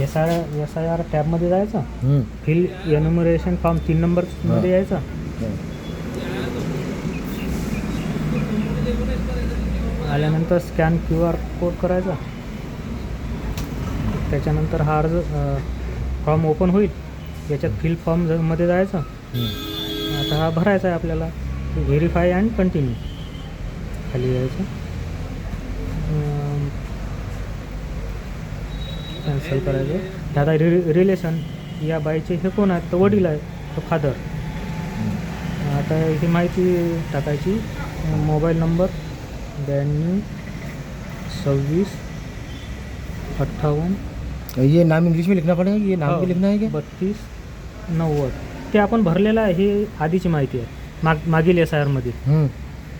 SIR टॅबमध्ये जायचं, fill enumeration form 3 नंबरमध्ये यायचं. आल्यानंतर स्कॅन QR कोड करायचा. त्याच्यानंतर हा अर्ज फॉर्म ओपन होईल. याच्यात फिल फॉर्ममध्ये जायचं. आता हा भरायचा आहे आपल्याला. व्हेरीफाय अँड कंटिन्यू खाली यायचं. कॅन्सल करायचं. दादा रिलेशन या बाईचे हे कोण आहेत? तर वडील आहे, तो फादर. आता ही माहिती टाकायची. Mobile number 92 26 58. ये नाम इंग्लिश में लिखना पड़ेगा, ये नाम भी लिखना है क्या? 32 90. ते आपण भरलेलं आहे, हे आधीची माहिती आहे मागील SIR मध्ये.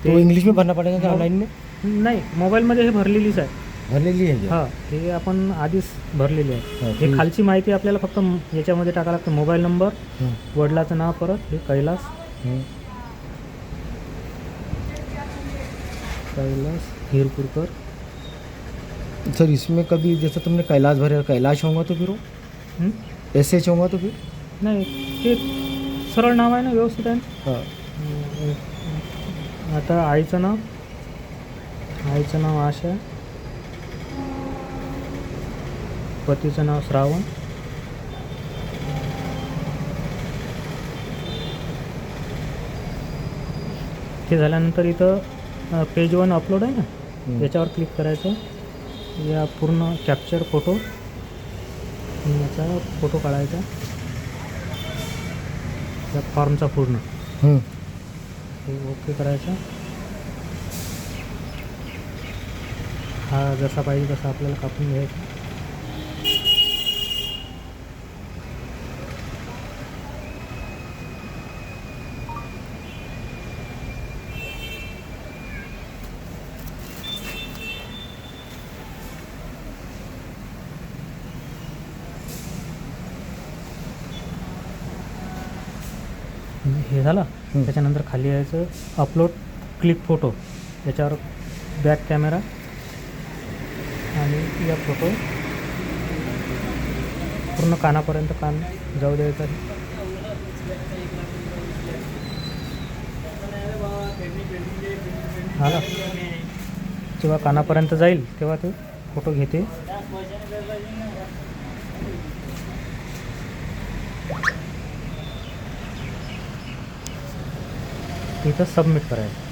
तो इंग्लिश में भरना पड़ेगा क्या ऑनलाइन में? नाही, मोबाईलमध्ये हे भरलेलीच आहे. भरलेली आहे? हां, हे आपण आधीच भरलेली आहे. हे खालची माहिती आपल्याला फक्त याच्यामध्ये टाकावं लागतं. मोबाईल नंबर, वडिलाचं नाव, परत हे कैलास हिरपुरकर. सर इसमें कभी जैसे तुमने कैलाश भरे, कैलाश होगा तो फिर वो SH होगा तो फिर? नाही, ते सरळ नाव आहे ना, व्यवस्थित आहे. हां. आता आईचं नाव आशा, पतीचं नाव श्रावण. ते झाल्यानंतर इथं पेज 1 अपलोड आहे ना, याच्यावर क्लिक करायचं. या पूर्ण कॅप्चर फोटो, याचा फोटो काढायचा त्या फॉर्मचा पूर्ण. हे ओके करायचं. हा जसा पाहिजे तसा आपल्याला कापून घ्यायचा. हे झालं. त्याच्यानंतर खाली यायचं, अपलोड क्लिक फोटो. याच्यावर बॅक कॅमेरा आणि या फोटो पूर्ण कानापर्यंत कान जाऊ द्यायचं आहे. झालं. जेव्हा कानापर्यंत जाईल तेव्हा तो फोटो घेते. इथं सबमिट करायचं.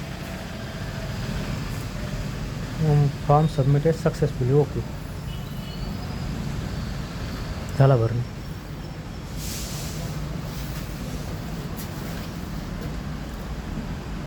Form submitted successfully. ओके झाला भरणं.